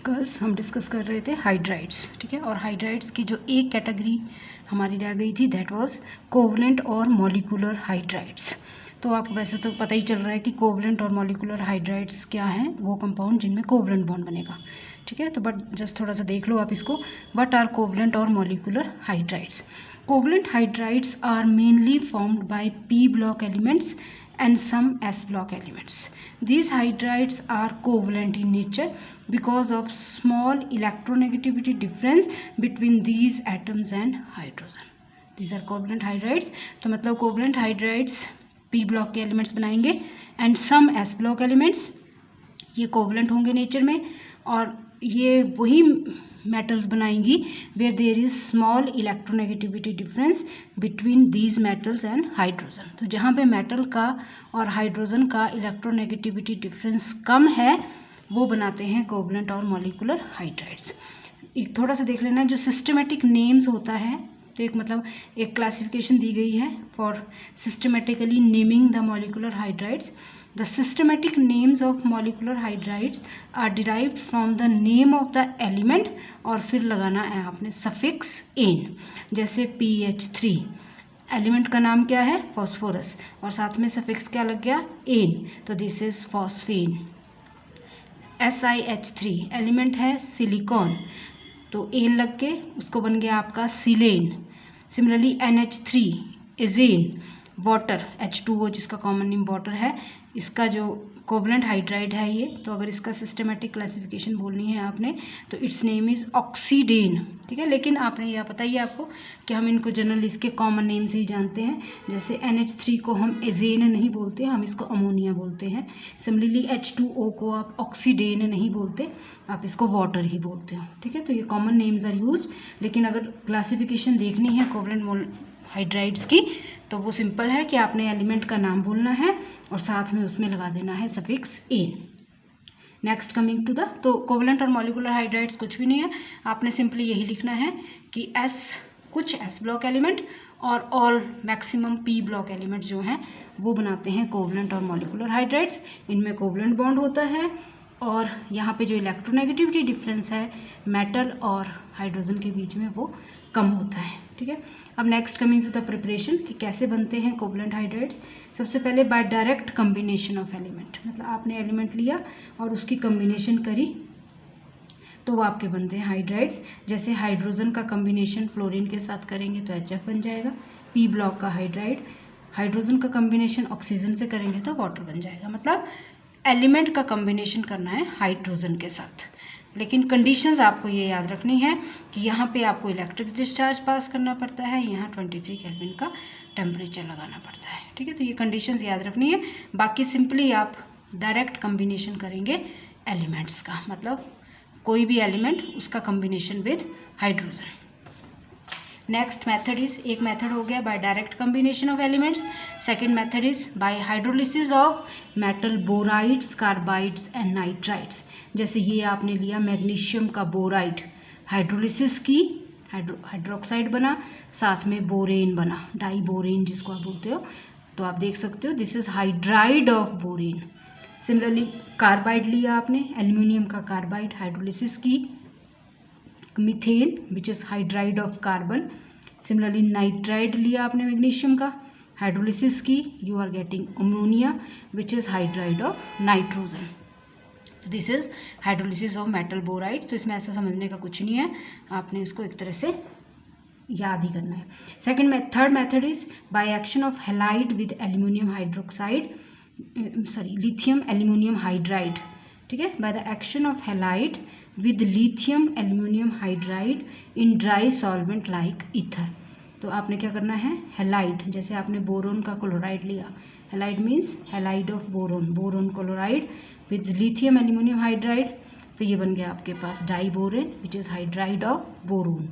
कल हम डिस्कस कर रहे थे हाइड्राइड्स, ठीक है। और हाइड्राइड्स की जो एक कैटेगरी हमारी रह गई थी दैट वाज कोवलेंट और मॉलिक्यूलर हाइड्राइड्स। तो आपको वैसे तो पता ही चल रहा है कि कोवलेंट और मॉलिक्यूलर हाइड्राइड्स क्या हैं, वो कंपाउंड जिनमें कोवलेंट बॉन्ड बनेगा, ठीक है। तो बट जस्ट थोड़ा सा देख लो आप इसको, व्हाट आर कोवलेंट और molecular hydrides. Covalent hydrides are mainly formed by P block elements and some S block elements. These hydrides are covalent in nature because of small electronegativity difference between these atoms and hydrogen. These are covalent hydrides. तो मतलब covalent hydrides P block के elements बनाएंगे and some S block elements, ये covalent होंगे nature में, और ये वही metals बनाएंगी where there is small electronegativity difference between these metals and hydrogen. तो जहाँ पे metal का और हाइड्रोजन का इलेक्ट्रोनेगेटिविटी डिफरेंस कम है वो बनाते हैं कोवलेंट और मॉलिक्यूलर हाइड्राइड्स। एक थोड़ा सा देख लेना, जो सिस्टमेटिक नेम्स होता है, तो एक मतलब एक क्लासिफिकेशन दी गई है for systematically naming the molecular hydrides. The systematic names of molecular hydrides are derived from the name of the element, और फिर लगाना है आपने सफिक्स एन, जैसे PH3 एलिमेंट का नाम क्या है, फॉस्फोरस, और साथ में सफिक्स क्या लग गया, एन, तो दिस इज फॉस्फेन। SiH3 एलिमेंट है सिलिकॉन, तो एन लग के उसको बन गया आपका सिलेन। सिमिलरली NH3 इजेन, वाटर, H2O जिसका कॉमन नेम वाटर है, इसका जो कोवलेंट हाइड्राइड है ये, तो अगर इसका सिस्टमेटिक क्लासिफिकेशन बोलनी है आपने तो इट्स नेम इज़ ऑक्सीडेन, ठीक है। लेकिन आपने यह पता ही आपको कि हम इनको जनरली इसके कॉमन नेम से ही जानते हैं, जैसे NH3 को हम एजेन नहीं बोलते, हम इसको अमोनिया बोलते हैं। सिमिलरली H2O को आप ऑक्सीडेन नहीं बोलते, आप इसको वाटर ही बोलते हो, ठीक है। तो ये कॉमन नेम्स आर यूज्ड, लेकिन अगर क्लासिफिकेशन देखनी है कोवलेंट हाइड्राइड्स की तो वो सिंपल है कि आपने एलिमेंट का नाम बोलना है और साथ में उसमें लगा देना है suffix ane. Next coming to the, तो कोवलेंट और मॉलिक्यूलर हाइड्राइड्स कुछ भी नहीं है, आपने सिंपली यही लिखना है कि कुछ एस ब्लॉक एलिमेंट और all maximum P block element जो हैं वो बनाते हैं कोवलेंट और मॉलिक्यूलर हाइड्राइड्स। इनमें कोवलेंट बॉन्ड होता है और यहाँ पे जो इलेक्ट्रोनेगेटिविटी डिफरेंस है मेटल और हाइड्रोजन के बीच में वो कम होता है, ठीक है। अब next coming to the preparation कि कैसे बनते हैं कोवलेंट हाइड्राइड्स। सबसे पहले by direct combination of element, मतलब आपने एलिमेंट लिया और उसकी कम्बिनेशन करी तो वो आपके बनते हैं हाइड्राइड्स। जैसे हाइड्रोजन का कम्बिनेशन फ्लोरीन के साथ करेंगे तो HF बन जाएगा, पी ब्लॉक का हाइड्राइड। हाइड्रोजन का कम्बिनेशन ऑक्सीजन से करेंगे तो वाटर बन जाएगा। मतलब एलिमेंट का कम्बिनेशन करना है हाइड्रोजन के साथ, लेकिन कंडीशंस आपको ये याद रखनी है कि यहाँ पे आपको इलेक्ट्रिक डिस्चार्ज पास करना पड़ता है, यहाँ 23 केल्विन का टेम्परेचर लगाना पड़ता है, ठीक है। तो ये कंडीशंस याद रखनी है। बाकी सिंपली आप डायरेक्ट कम्बिनेशन करेंगे एलिमेंट्स का, मतलब कोई भी एलिमेंट उसका combination with hydrogen. Next method is, एक मेथड हो गया by direct combination of elements, second method is by hydrolysis of metal borides, carbides and nitrides. जैसे ये आपने लिया मैग्नीशियम का बोराइड, हाइड्रोलिसिस की, हाइड्रोक्साइड बना, साथ में बोरेन बना, डाई बोरेन जिसको आप बोलते हो, तो आप देख सकते हो this is hydride of borane. Similarly carbide लिया आपने, एल्यूमिनियम का कार्बाइड, हाइड्रोलिसिस की methane which is hydride of carbon. Similarly nitride लिया आपने मैग्नीशियम का, हाइड्रोलिसिस की, you are getting ammonia which is hydride of nitrogen. तो this is hydrolysis of metal boride. तो इसमें ऐसा समझने का कुछ नहीं है, आपने इसको एक तरह से याद ही करना है। Third method is by action of halide with aluminium hydroxide, lithium aluminium hydride, ठीक है। By the action of halide with lithium aluminium hydride in dry solvent like ether. तो आपने क्या करना है, हैलाइड, जैसे आपने बोरोन का क्लोराइड लिया, halide means halide of boron, boron chloride with lithium aluminium hydride, तो ये बन गया आपके पास diborane which is hydride of boron.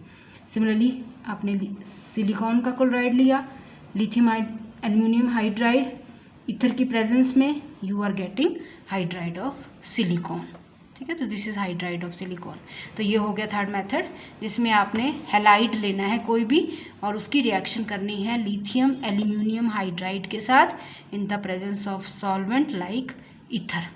Similarly आपने सिलिकॉन का क्लोराइड लिया, लिथियम एल्यूमिनियम हाइड्राइड, ईथर की प्रेजेंस में you are getting hydride of silicon, ठीक है। तो this is hydride of silicon. तो ये हो गया थर्ड मेथड, जिसमें आपने हैलाइड लेना है कोई भी और उसकी रिएक्शन करनी है लिथियम एल्यूमिनियम हाइड्राइड के साथ in the presence of solvent like ether.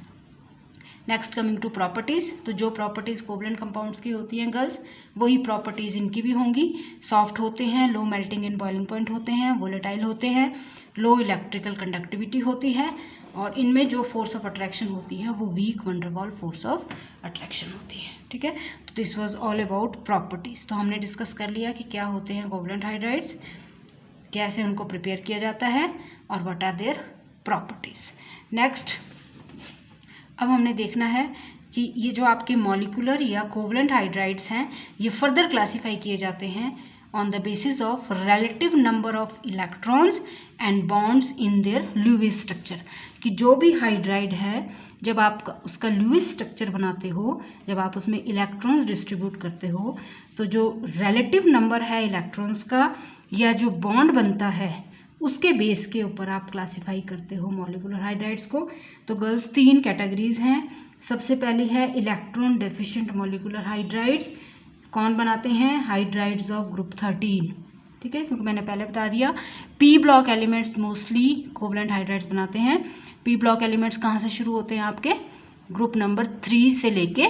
Next coming to properties, तो जो प्रॉपर्टीज़ कोवलेंट कंपाउंड्स की होती हैं गर्ल्स, वही प्रॉपर्टीज़ इनकी भी होंगी। सॉफ्ट होते हैं, low melting and boiling point होते हैं, वोलेटाइल होते हैं, लो इलेक्ट्रिकल कंडक्टिविटी होती है, और इनमें जो फोर्स ऑफ अट्रैक्शन होती है वो weak van der Waals force of attraction होती है। ठीक है, तो this was all about properties. तो हमने डिस्कस कर लिया कि क्या होते हैं कोवलेंट हाइड्राइड्स, कैसे उनको प्रिपेयर किया जाता है, और what are their properties. Next अब हमने देखना है कि ये जो आपके मॉलिक्यूलर या कोवलेंट हाइड्राइड्स हैं, ये फर्दर क्लासीफाई किए जाते हैं on the basis of relative number of electrons and bonds in their Lewis structure, कि जो भी हाइड्राइड है जब आप उसका लुईस स्ट्रक्चर बनाते हो, जब आप उसमें इलेक्ट्रॉन्स डिस्ट्रीब्यूट करते हो, तो जो रिलेटिव नंबर है इलेक्ट्रॉन्स का या जो बॉन्ड बनता है उसके बेस के ऊपर आप क्लासीफाई करते हो मॉलिक्यूलर हाइड्राइड्स को। तो गर्ल्स 3 कैटेगरीज हैं। सबसे पहली है इलेक्ट्रॉन डेफिशिएंट मॉलिक्यूलर हाइड्राइड्स। कौन बनाते हैं? Hydrides of group 13। ठीक है, क्योंकि मैंने पहले बता दिया P block elements mostly covalent hydrides बनाते हैं। पी ब्लॉक एलिमेंट्स कहाँ से शुरू होते हैं? आपके ग्रुप नंबर 3 से लेके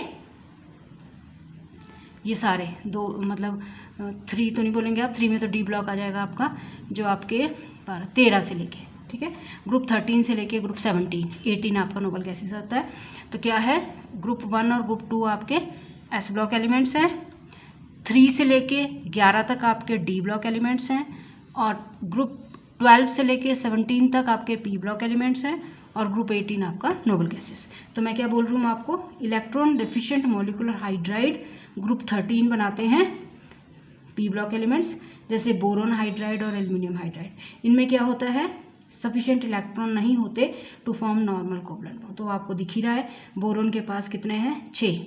ये सारे दो, मतलब 3 तो नहीं बोलेंगे आप, 3 में तो डी ब्लॉक आ जाएगा आपका, जो आपके 13 से लेके, ठीक है, ग्रुप 13 से लेके ग्रुप 18 आपका नोबल गैसेस आता है। तो क्या है, ग्रुप 1 और ग्रुप 2 आपके एस ब्लॉक एलिमेंट्स हैं, 3 से लेके 11 तक आपके डी ब्लॉक एलिमेंट्स हैं, और ग्रुप 12 से लेके 17 तक आपके पी ब्लॉक एलिमेंट्स हैं, और ग्रुप 18 आपका नोबल गैसेस। तो मैं क्या बोल रही हूँ आपको, electron deficient molecular hydride group 13 बनाते हैं पी ब्लॉक एलिमेंट्स, जैसे बोरोन हाइड्राइड और एल्यूमिनियम हाइड्राइड। इनमें क्या होता है, सफिशिएंट इलेक्ट्रॉन नहीं होते to form normal covalent bond. तो आपको दिख ही रहा है बोरोन के पास कितने हैं, 6,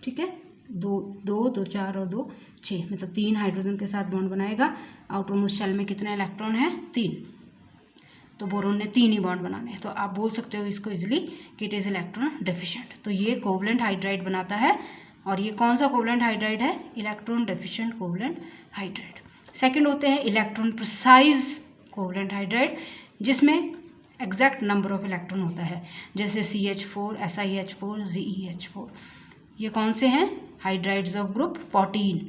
ठीक है, 2 4 और 2 6, मतलब 3 हाइड्रोजन के साथ बॉन्ड बनाएगा। आउटरमोस्ट शेल में कितने इलेक्ट्रॉन हैं, 3, तो बोरोन ने 3 ही बॉन्ड बनाने हैं। तो आप बोल सकते हो इसको इजिली कि इट इज़ इलेक्ट्रॉन डेफिशिएंट। तो ये कोवलेंट हाइड्राइड बनाता है, और ये कौन सा कोवलेंट हाइड्राइड है, electron deficient covalent hydride. Second होते हैं इलेक्ट्रॉन प्रिसाइज कोवलेंट हाइड्राइड, जिसमें एग्जैक्ट नंबर ऑफ इलेक्ट्रॉन होता है, जैसे CH4, SiH4, ZeH4। ये कौन से हैं, हाइड्राइड्स ऑफ ग्रुप 14।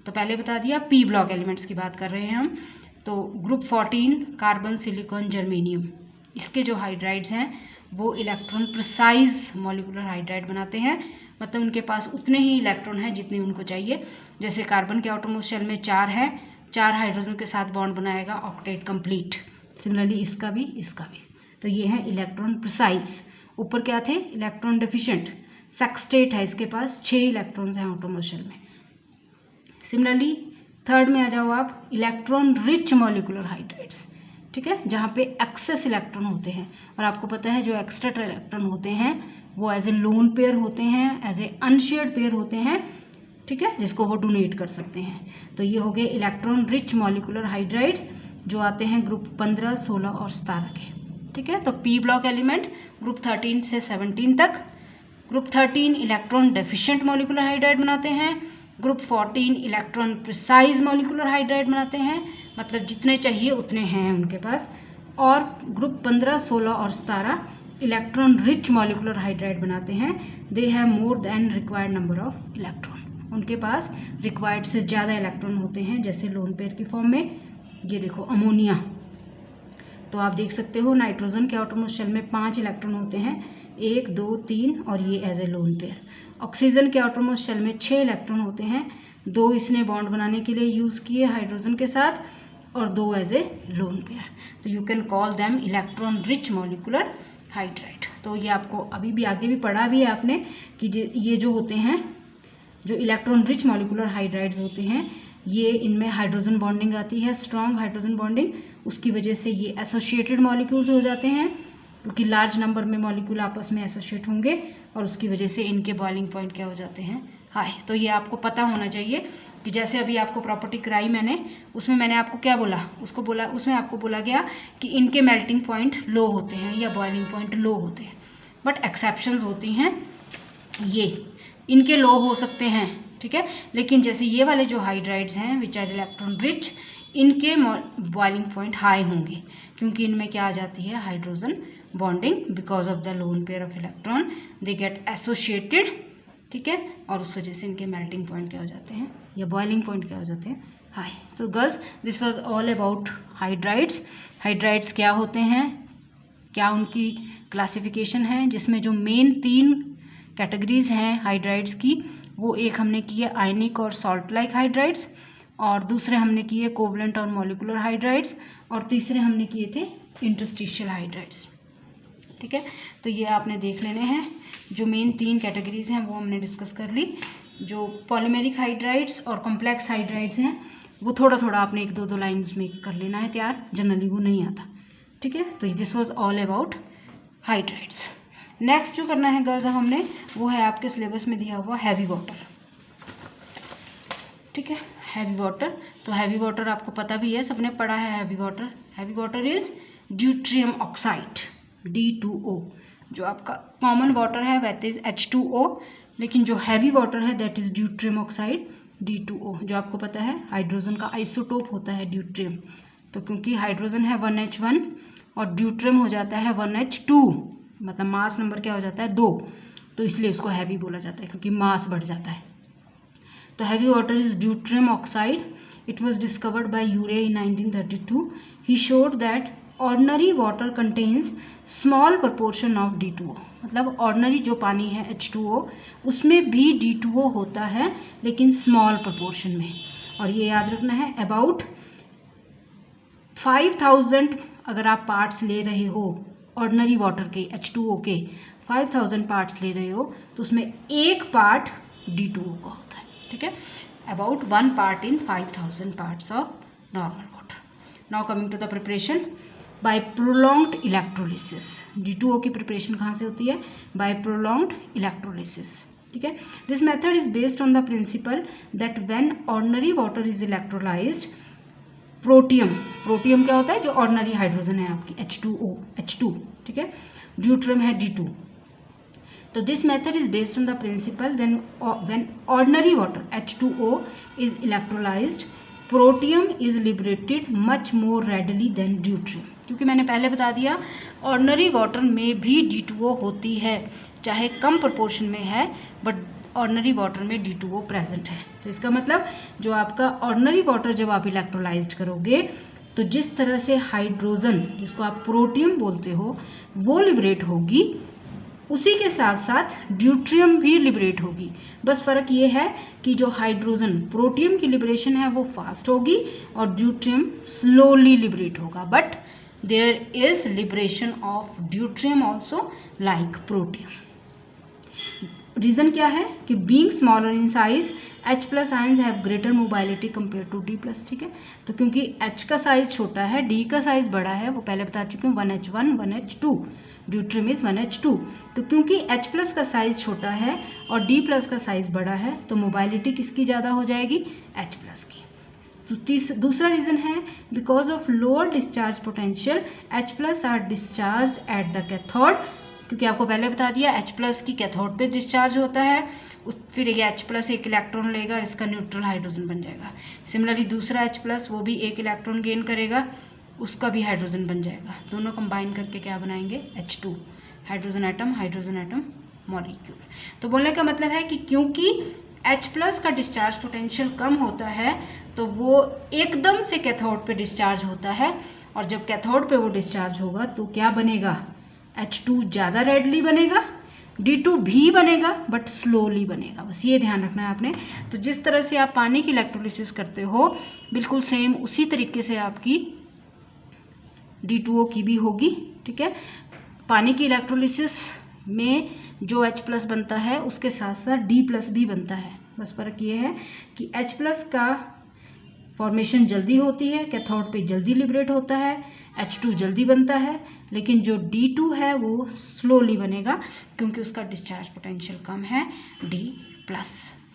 तो पहले बता दिया पी ब्लॉक एलिमेंट्स की बात कर रहे हैं हम। तो ग्रुप 14 कार्बन, सिलिकॉन, जर्मेनियम, इसके जो हाइड्राइड्स हैं वो इलेक्ट्रॉन प्रिसाइज मॉलिक्यूलर हाइड्राइड बनाते हैं, मतलब उनके पास उतने ही इलेक्ट्रॉन हैं जितने उनको चाहिए। जैसे कार्बन के आउटरमोस्ट शेल में 4 है, 4 हाइड्रोजन के साथ बॉन्ड बनाएगा, ऑक्टेट कंप्लीट। सिमिलरली इसका भी, इसका भी। तो ये है इलेक्ट्रॉन प्रिसाइज। ऊपर क्या थे, इलेक्ट्रॉन डेफिशिएंट, सेक्सटेट है, इसके पास 6 इलेक्ट्रॉन्स हैं आउटरमोस्ट शेल में। सिमिलरली थर्ड में आ जाओ आप, इलेक्ट्रॉन रिच मॉलिक्यूलर हाइड्राइड्स, ठीक है, जहाँ पे एक्सेस इलेक्ट्रॉन होते हैं। और आपको पता है जो एक्स्ट्रा इलेक्ट्रॉन होते हैं वो एज ए लोन पेयर होते हैं, एज ए अनशेयर्ड पेयर होते हैं, ठीक है, जिसको वो डोनेट कर सकते हैं। तो ये हो गए इलेक्ट्रॉन रिच मॉलिक्यूलर हाइड्राइड, जो आते हैं ग्रुप 15, 16 और 17 के, ठीक है। तो पी ब्लॉक एलिमेंट ग्रुप 13 से 17 तक। Group 13 electron deficient molecular hydride बनाते हैं, group 14 electron precise molecular hydride बनाते हैं, मतलब जितने चाहिए उतने हैं उनके पास। और ग्रुप 15, 16 और 17 इलेक्ट्रॉन रिच मॉलिक्यूलर हाइड्राइड बनाते हैं। They have more than required number of electron, उनके पास रिक्वायर्ड से ज़्यादा इलेक्ट्रॉन होते हैं, जैसे लोन पेयर की फॉर्म में। ये देखो अमोनिया, तो आप देख सकते हो नाइट्रोजन के आउटरमोस्ट शेल में 5 इलेक्ट्रॉन होते हैं, 1 2 3, और ये as a lone pair. Oxygen के आउटरमोस्ट शेल में 6 इलेक्ट्रॉन होते हैं, 2 इसने बॉन्ड बनाने के लिए यूज़ किए हाइड्रोजन के साथ, और 2 एज ए लोन पेयर। तो you can call them electron rich molecular hydride. तो ये आपको अभी भी आगे भी पढ़ा भी है आपने कि ये जो होते हैं, जो इलेक्ट्रॉन रिच मॉलिक्यूलर हाइड्राइड्स होते हैं, ये इनमें हाइड्रोजन बॉन्डिंग आती है, स्ट्रॉन्ग हाइड्रोजन बॉन्डिंग, उसकी वजह से ये एसोसिएटेड मॉलिक्यूल्स हो जाते हैं, क्योंकि लार्ज नंबर में मॉलिक्यूल आपस में एसोसिएट होंगे, और उसकी वजह से इनके बॉइलिंग पॉइंट क्या हो जाते हैं, हाई। तो ये आपको पता होना चाहिए कि जैसे अभी आपको प्रॉपर्टी कराई मैंने, उसमें मैंने आपको क्या बोला, उसमें आपको बोला गया कि इनके मेल्टिंग पॉइंट लो होते हैं या बॉइलिंग पॉइंट लो होते हैं, बट एक्सेप्शंस होती हैं, ये इनके लो हो सकते हैं, ठीक है। लेकिन जैसे ये वाले जो हाइड्राइड्स हैं विच आर इलेक्ट्रॉन रिच, इनके बॉइलिंग पॉइंट हाई होंगे, क्योंकि इनमें क्या आ जाती है, hydrogen bonding because of the lone pair of electron they get associated, ठीक है, और उस वजह से इनके मेल्टिंग पॉइंट क्या हो जाते हैं या बॉइलिंग पॉइंट क्या हो जाते हैं, हाई। तो girls, this was all about hydrides. Hydrides क्या होते हैं, क्या उनकी क्लासिफिकेशन है, जिसमें जो मेन 3 कैटेगरीज हैं हाइड्राइड्स की, वो एक हमने की है आयनिक और सॉल्ट लाइक हाइड्राइड्स, और दूसरे हमने किए कोवलेंट और मॉलिकुलर हाइड्राइड्स, और तीसरे हमने किए थे इंटरस्टिशियल हाइड्राइड्स, ठीक है। तो ये आपने देख लेने हैं, जो मेन 3 कैटेगरीज हैं वो हमने डिस्कस कर ली। जो पॉलीमेरिक हाइड्राइड्स और कॉम्प्लेक्स हाइड्राइड्स हैं वो थोड़ा थोड़ा आपने 1-2 लाइन्स में कर लेना है तैयार, जनरली वो नहीं आता, ठीक है। तो this was all about hydrides. Next जो करना है गर्ल्स हमने, वो है आपके सिलेबस में दिया हुआ हैवी वाटर, ठीक है। हैवी वाटर, तो हैवी वाटर आपको पता भी है, सबने पढ़ा है heavy water. Heavy water is deuterium oxide D2O। जो आपका कॉमन वाटर है दैट इज H2O, लेकिन जो हैवी वाटर है that is deuterium oxide D2O। जो आपको पता है हाइड्रोजन का आइसोटोप होता है ड्यूट्रियम, तो क्योंकि हाइड्रोजन है 1H1 और ड्यूट्रियम हो जाता है 1H2, मतलब मास नंबर क्या हो जाता है 2, तो इसलिए उसको हैवी बोला जाता है क्योंकि मास बढ़ जाता है। तो heavy water is deuterium oxide. It was discovered by Urey in 1932। He showed that ordinary water contains small proportion of D2O, मतलब ऑर्डनरी जो पानी है H2O उसमें भी D2O होता है लेकिन स्मॉल प्रपोर्शन में। और ये याद रखना है, अबाउट 5000 अगर आप पार्ट्स ले रहे हो ऑर्डनरी वाटर के H2O के 5000 पार्ट्स ले रहे हो तो उसमें 1 पार्ट D2O का होता है, ठीक है। About 1 part in 5000 parts of normal water. Now coming to the preparation by prolonged electrolysis. D2O की प्रिपरेशन कहाँ से होती है, बाय प्रोलॉन्ग्ड इलेक्ट्रोलिसिस, ठीक है। This method is based on the principal that when ordinary water is electrolysed, protium क्या होता है, जो ऑर्डनरी हाइड्रोजन है आपकी H2, ठीक है, ड्यूट्रियम है D2। तो this method is based on the principle than when ordinary water H2O is electrolysed, protium is liberated much more readily than deuterium. क्योंकि मैंने पहले बता दिया ऑर्डनरी वाटर में भी D2O होती है, चाहे कम प्रोपोर्शन में है, बट ऑर्डनरी वाटर में D2O प्रेजेंट है। तो इसका मतलब जो आपका ऑर्डनरी वाटर जब आप इलेक्ट्रोलाइज्ड करोगे तो जिस तरह से हाइड्रोजन, जिसको आप प्रोटियम बोलते हो, वो लिबरेट होगी, उसी के साथ साथ ड्यूट्रियम भी लिबरेट होगी। बस फ़र्क ये है कि जो हाइड्रोजन प्रोटियम की लिबरेशन है वो फास्ट होगी और ड्यूट्रियम स्लोली लिबरेट होगा, but there is liberation of deuterium also like protium. Reason क्या है कि being smaller in size H+ ions have greater mobility compare to D+, ठीक है। तो क्योंकि H का साइज छोटा है, D का साइज बड़ा है, वो पहले बता चुके हैं 1H1 1H2, deuterium is 1H2। तो क्योंकि H+ का साइज छोटा है और D+ का साइज बड़ा है तो मोबाइलिटी किसकी ज़्यादा हो जाएगी, H+ की। तो दूसरा रीज़न है because of lower discharge potential H+ are discharge at the cathode, क्योंकि आपको पहले बता दिया H+ की कैथोड पे डिस्चार्ज होता है, फिर ये H+ एक इलेक्ट्रॉन लेगा और इसका न्यूट्रल हाइड्रोजन बन जाएगा। सिमिलरली दूसरा H+ वो भी एक इलेक्ट्रॉन गेन करेगा, उसका भी हाइड्रोजन बन जाएगा। दोनों कंबाइन करके क्या बनाएंगे, H2, हाइड्रोजन एटम मॉलिक्यूल। तो बोलने का मतलब है कि क्योंकि H+ का डिस्चार्ज पोटेंशियल कम होता है तो वो एकदम से कैथोड पे डिस्चार्ज होता है, और जब कैथोड पे वो डिस्चार्ज होगा तो क्या बनेगा, H2 ज़्यादा रेडली बनेगा, D2 भी बनेगा बट स्लोली बनेगा। बस ये ध्यान रखना है आपने। तो जिस तरह से आप पानी की इलेक्ट्रोलिसिस करते हो बिल्कुल सेम उसी तरीके से आपकी D2O की भी होगी, ठीक है। पानी की इलेक्ट्रोलिसिस में जो H+ बनता है उसके साथ साथ D+ भी बनता है। बस फ़र्क ये है कि H+ का फॉर्मेशन जल्दी होती है, कैथोड पे जल्दी लिबरेट होता है, H2 जल्दी बनता है, लेकिन जो D2 है वो स्लोली बनेगा क्योंकि उसका डिस्चार्ज पोटेंशियल कम है D+,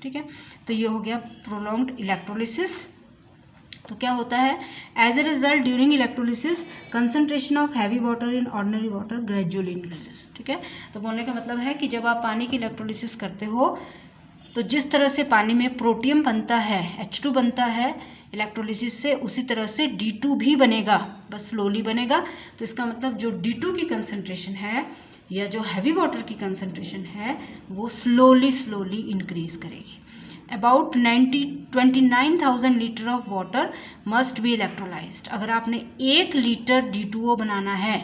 ठीक है। तो ये हो गया प्रोलॉन्ग्ड इलेक्ट्रोलिसिस। तो क्या होता है, as a result during electrolysis concentration of heavy water in ordinary water gradually increases, ठीक है। तो बोलने का मतलब है कि जब आप पानी की इलेक्ट्रोलिसिस करते हो तो जिस तरह से पानी में प्रोटियम बनता है, H2 बनता है इलेक्ट्रोलिसिस से, उसी तरह से D2 भी बनेगा, बस स्लोली बनेगा। तो इसका मतलब जो D2 की कंसंट्रेशन है या जो हैवी वाटर की कंसंट्रेशन है वो स्लोली इंक्रीज करेगी। About 29,000 litre of water must be electrolysed. अगर आपने 1 लीटर D2O बनाना है,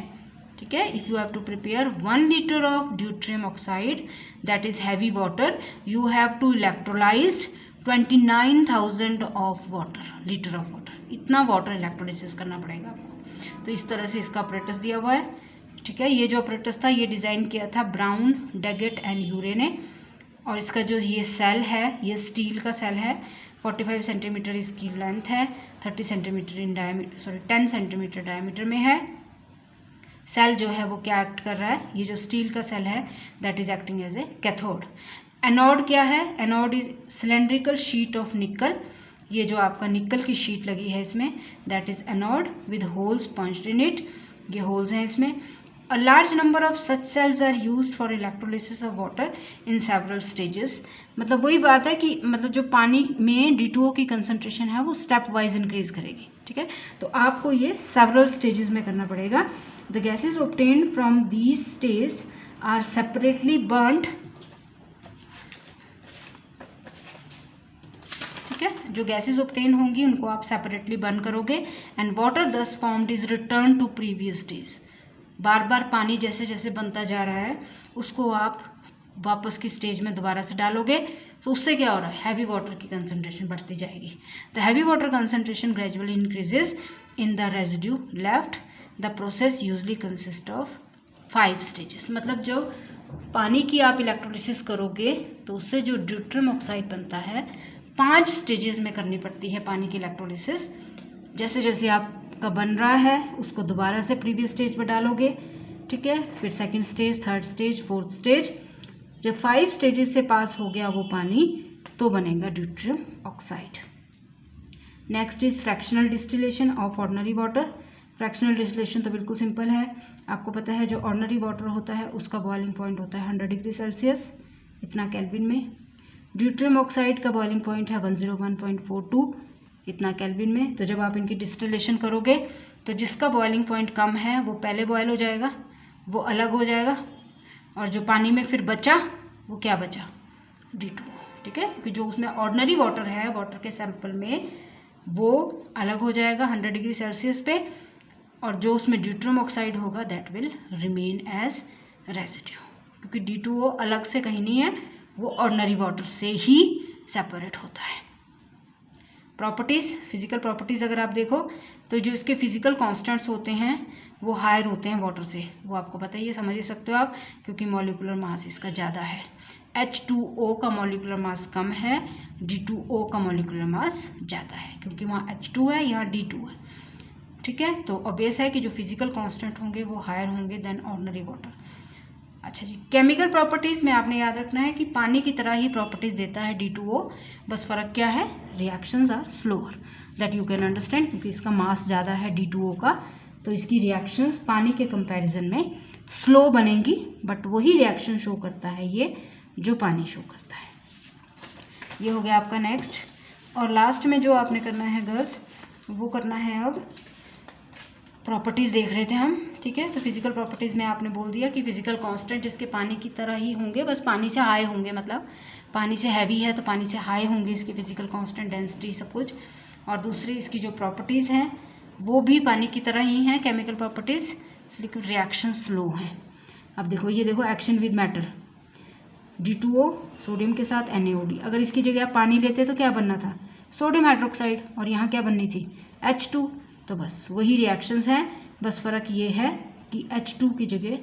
ठीक है, if you have to prepare 1 litre of deuterium oxide that is heavy water, you have to electrolyse 29,000 of water, litre of water. इतना water electrolysis करना पड़ेगा आपको। तो इस तरह से इसका ऑपरेटस दिया हुआ है, ठीक है। ये जो ऑपरेटस था ये डिज़ाइन किया था ब्राउन, डेगेट एंड यूरे ने। और इसका जो ये सेल है ये स्टील का सेल है, 45 सेंटीमीटर इसकी लेंथ है, 30 centimetre in diameter, 10 centimetre diameter में है। सेल जो है वो क्या एक्ट कर रहा है, ये जो स्टील का सेल है that is acting as a cathode. Anode क्या है, anode is cylindrical sheet of nickel. ये जो आपका निकल की शीट लगी है इसमें that is anode with holes punched in it, ये होल्स हैं इसमें। A large number of such cells are used for electrolysis of water in several stages। मतलब वही बात है कि मतलब जो पानी में D2O की कंसंट्रेशन है वो स्टेप वाइज इंक्रीज करेगी, ठीक है। तो आपको ये सेवरल स्टेजेस में करना पड़ेगा। The gases obtained from these stage are separately burned, ठीक है। जो गैसेज ऑब्टेन होंगी उनको आप सेपरेटली बर्न करोगे and water thus formed is return to previous stage. बार बार पानी जैसे जैसे बनता जा रहा है उसको आप वापस की स्टेज में दोबारा से डालोगे, तो उससे क्या हो रहा है, हैवी वाटर की कंसंट्रेशन बढ़ती जाएगी। The heavy water concentration gradually increases in the residue left. The process usually consist of 5 stages. मतलब जो पानी की आप इलेक्ट्रोलिसिस करोगे तो उससे जो ड्यूट्रियम ऑक्साइड बनता है 5 स्टेजेस में करनी पड़ती है पानी की इलेक्ट्रोलिसिस। जैसे जैसे आप का बन रहा है उसको दोबारा से प्रीवियस स्टेज पर डालोगे, ठीक है, फिर second stage, third stage, fourth stage. जब 5 स्टेजेस से पास हो गया वो पानी तो बनेगा deuterium oxide. Next is fractional distillation of ordinary water. Fractional distillation तो बिल्कुल सिंपल है, आपको पता है जो ऑर्डिनरी वाटर होता है उसका बॉइलिंग पॉइंट होता है 100 डिग्री सेल्सियस, इतना केल्विन में। ड्यूट्रियम ऑक्साइड का बॉइलिंग पॉइंट है 101.42, इतना केल्विन में। तो जब आप इनकी डिस्टिलेशन करोगे तो जिसका बॉइलिंग पॉइंट कम है वो पहले बॉयल हो जाएगा, वो अलग हो जाएगा, और जो पानी में फिर बचा वो क्या बचा, D2O, ठीक है। क्योंकि जो उसमें ऑर्डिनरी वाटर है, वाटर के सैंपल में, वो अलग हो जाएगा 100 डिग्री सेल्सियस पे, और जो उसमें ड्यूट्रियम ऑक्साइड होगा that will remain as residue. क्योंकि D2O अलग से कहीं नहीं है, वो ऑर्डिनरी वाटर से ही सेपरेट होता है। प्रॉपर्टीज़, फिजिकल प्रॉपर्टीज़ अगर आप देखो तो जो इसके फिजिकल कांस्टेंट्स होते हैं वो हायर होते हैं वाटर से, वो आपको पता ही है, समझ ही सकते हो आप, क्योंकि मॉलिक्यूलर मास इसका ज़्यादा है। H2O का मॉलिक्यूलर मास कम है, D2O का मॉलिक्यूलर मास ज़्यादा है, क्योंकि वहाँ H2 है, यहाँ D2 है, ठीक है। तो ऑब्वियस है कि जो फिजिकल कांस्टेंट होंगे वो हायर होंगे देन ऑर्डिनरी वाटर। अच्छा जी, केमिकल प्रॉपर्टीज़ में आपने याद रखना है कि पानी की तरह ही प्रॉपर्टीज़ देता है D2O, बस फ़र्क क्या है, reactions are slower, that you can understand. क्योंकि इसका मास ज़्यादा है D2O का, तो इसकी रिएक्शंस पानी के कंपैरिजन में स्लो बनेंगी, बट वही रिएक्शन शो करता है ये जो पानी शो करता है। ये हो गया आपका नेक्स्ट। और लास्ट में जो आपने करना है गर्ल्स, वो करना है अब प्रॉपर्टीज़ देख रहे थे हम, ठीक है। तो फिजिकल प्रॉपर्टीज़ में आपने बोल दिया कि फिजिकल कांस्टेंट इसके पानी की तरह ही होंगे, बस पानी से हाई होंगे, मतलब पानी से हैवी है तो पानी से हाई होंगे इसके फिजिकल कांस्टेंट, डेंसिटी, सब कुछ। और दूसरी इसकी जो प्रॉपर्टीज़ हैं वो भी पानी की तरह ही हैं, केमिकल प्रॉपर्टीज़, लेकिन रिएक्शन स्लो हैं। अब देखो, ये देखो action with matter, D2O sodium के साथ NaOD। अगर इसकी जगह आप पानी लेते तो क्या बनना था, सोडियम हाइड्रोक्साइड, और यहाँ क्या बननी थी, H2। तो बस वही रिएक्शंस हैं, बस फ़र्क ये है कि H2 की जगह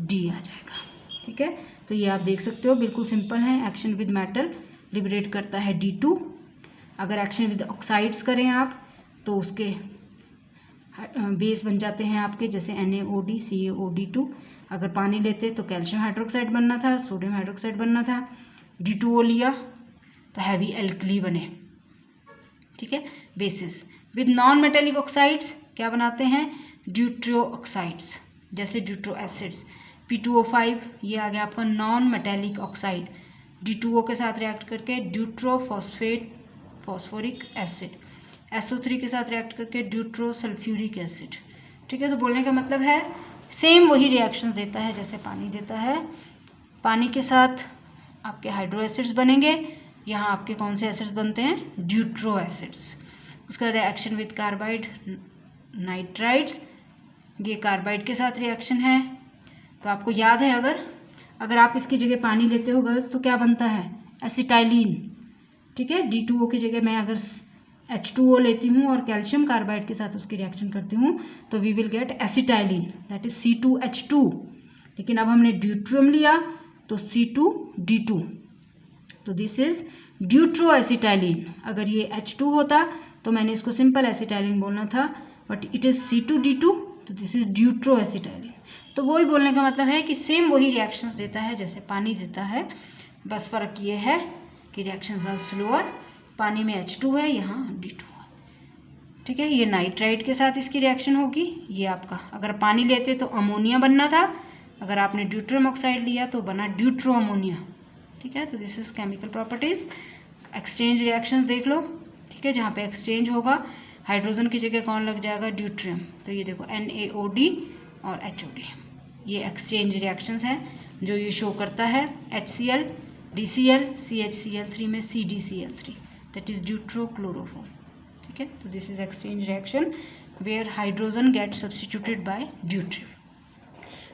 D आ जाएगा, ठीक है। तो ये आप देख सकते हो, बिल्कुल सिंपल है। एक्शन विद मेटल लिबरेट करता है D2। अगर एक्शन विद ऑक्साइड्स करें आप तो उसके बेस बन जाते हैं आपके, जैसे NaOD, CaOD2। अगर पानी लेते तो कैल्शियम हाइड्रोक्साइड बनना था, सोडियम हाइड्रोक्साइड बनना था। D2O लिया तो हैवी एल्कली बने, ठीक है, basis. With non metallic oxides क्या बनाते हैं, ड्यूट्रियो ऑक्साइड्स, जैसे ड्यूट्रो एसिड्स, P2O5, ये आ गया आपका नॉन मेटेलिक ऑक्साइड, D2O के साथ रिएक्ट करके ड्यूट्रोफॉस्फेट फॉस्फोरिक एसिड, SO3 के साथ रिएक्ट करके ड्यूट्रोसल्फ्यूरिक एसिड। ठीक है, तो बोलने का मतलब है सेम वही रिएक्शंस देता है जैसे पानी देता है। पानी के साथ आपके हाइड्रो एसिड्स बनेंगे, यहाँ आपके कौन से एसिड्स बनते हैं, ड्यूट्रो एसिड्स। उसके बाद एक्शन विद कार्बाइड नाइट्राइड्स, ये कार्बाइड के साथ रिएक्शन है। तो आपको याद है अगर आप इसकी जगह पानी लेते हो गर्ल्स तो क्या बनता है, एसिटाइलिन। ठीक है, D2O की जगह मैं अगर H2O लेती हूँ और कैल्शियम कार्बाइड के साथ उसकी रिएक्शन करती हूँ तो we will get acetylene, that is C2H2। लेकिन अब हमने ड्यूट्रियम लिया तो C2D2, तो दिस इज ड्यूट्रो एसिटाइलिन। अगर ये H2 होता तो मैंने इसको सिंपल एसिटाइलिन बोलना था, बट इट इज़ C2D2, तो दिस इज ड्यूट्रो एसिटाइलिन। तो वही बोलने का मतलब है कि सेम वही रिएक्शंस देता है जैसे पानी देता है, बस फ़र्क ये है कि रिएक्शंस आर स्लोअर। पानी में H2 है, यहाँ D2 है। ठीक है, ये नाइट्राइट के साथ इसकी रिएक्शन होगी। ये आपका अगर पानी लेते तो अमोनिया बनना था, अगर आपने ड्यूट्रियम ऑक्साइड लिया तो बना ड्यूट्रो अमोनिया। ठीक है, तो this is chemical properties. Exchange reactions देख लो। ठीक है, जहाँ पे एक्सचेंज होगा हाइड्रोजन की जगह कौन लग जाएगा, ड्यूट्रियम। तो ये देखो NaOD और HOD, ये एक्सचेंज रिएक्शंस हैं जो ये शो करता है HCl DCl CHCl3 में CDCl3, दैट इज ड्यूट्रोक्लोरोफॉर्म। ठीक है, तो this is exchange reaction where hydrogen get substituted by deuterium.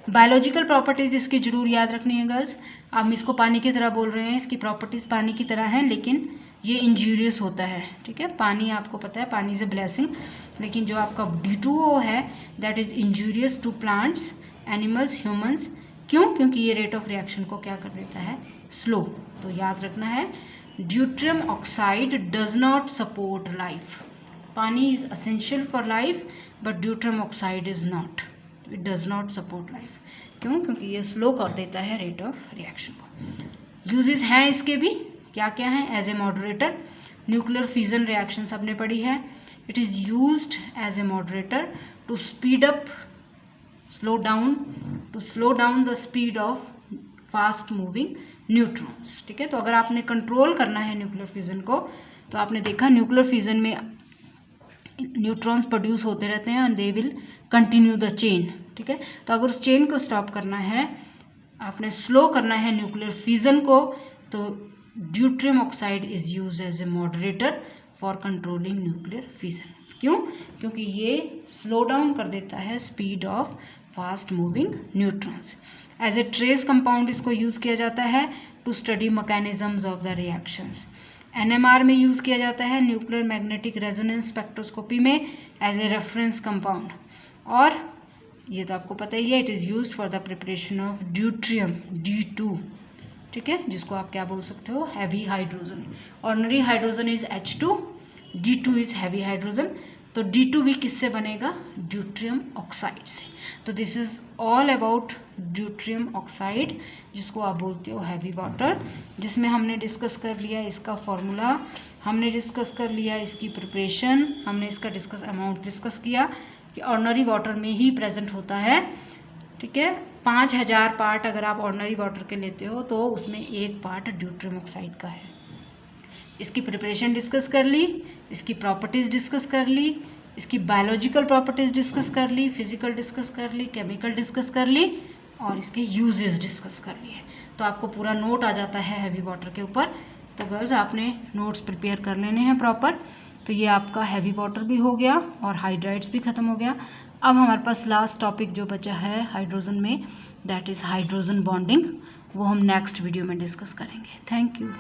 Biological properties इसकी जरूर याद रखनी है गर्ल्स। हम इसको पानी की तरह बोल रहे हैं, इसकी प्रॉपर्टीज पानी की तरह हैं, लेकिन ये इंजूरियस होता है। ठीक है, पानी आपको पता है पानी इज अ ब्लेसिंग, लेकिन जो आपका D2O है that is injurious to plants, animals, humans. क्यों? क्योंकि ये रेट ऑफ रिएक्शन को क्या कर देता है, स्लो। तो याद रखना है deuterium oxide does not support life. पानी is essential for life but deuterium oxide is not, it does not support life. क्यों? क्योंकि ये स्लो कर देता है रेट ऑफ रिएक्शन को। यूजेस हैं इसके भी, क्या क्या हैं, as a moderator. Nuclear fission reaction सबने पढ़ी है। It is used as a moderator to speed up slow down the speed of fast moving neutrons. ठीक है, तो अगर आपने कंट्रोल करना है न्यूक्लियर फिजन को, तो आपने देखा न्यूक्लियर फिजन में न्यूट्रॉन्स प्रोड्यूस होते रहते हैं and they will continue the chain. ठीक है, तो अगर उस चेन को स्टॉप करना है, आपने स्लो करना है न्यूक्लियर फिजन को, तो deuterium oxide is used as a moderator for controlling nuclear fission. क्यों? क्योंकि ये स्लो डाउन कर देता है speed of fast moving neutrons. As a trace compound इसको यूज़ किया जाता है to study mechanisms of the reactions. NMR में यूज़ किया जाता है, न्यूक्लियर मैग्नेटिक रेजोनेंस स्पेक्ट्रोस्कोपी में, एज ए रेफरेंस कंपाउंड। और ये तो आपको पता ही है, it is used for the preparation of deuterium D2। ठीक है, जिसको आप क्या बोल सकते हो, heavy hydrogen. Ordinary hydrogen is H2, D2 is heavy hydrogen. तो D2 भी किससे बनेगा, ड्यूट्रियम ऑक्साइड से। तो this is all about deuterium oxide, जिसको आप बोलते हो हैवी वाटर, जिसमें हमने डिस्कस कर लिया इसका फॉर्मूला, हमने डिस्कस कर लिया इसकी प्रिपरेशन, हमने इसका अमाउंट डिस्कस किया कि ऑर्डिनरी वाटर में ही प्रेजेंट होता है। ठीक है, 5000 पार्ट अगर आप ऑर्डिनरी वाटर के लेते हो तो उसमें 1 पार्ट ड्यूट्रियम ऑक्साइड का है। इसकी प्रिपरेशन डिस्कस कर ली, इसकी प्रॉपर्टीज़ डिस्कस कर ली, इसकी बायोलॉजिकल प्रॉपर्टीज़ डिस्कस कर ली, फिजिकल डिस्कस कर ली, केमिकल डिस्कस कर ली, और इसके यूजेस डिस्कस कर लिए। तो आपको पूरा नोट आ जाता है हैवी वाटर के ऊपर। तो गर्ल्स आपने नोट्स प्रिपेयर कर लेने हैं प्रॉपर। तो ये आपका हैवी वाटर भी हो गया और हाइड्राइड्स भी ख़त्म हो गया। अब हमारे पास लास्ट टॉपिक जो बचा है हाइड्रोजन में, दैट इज़ हाइड्रोजन बॉन्डिंग, वो हम नेक्स्ट वीडियो में डिस्कस करेंगे। Thank you.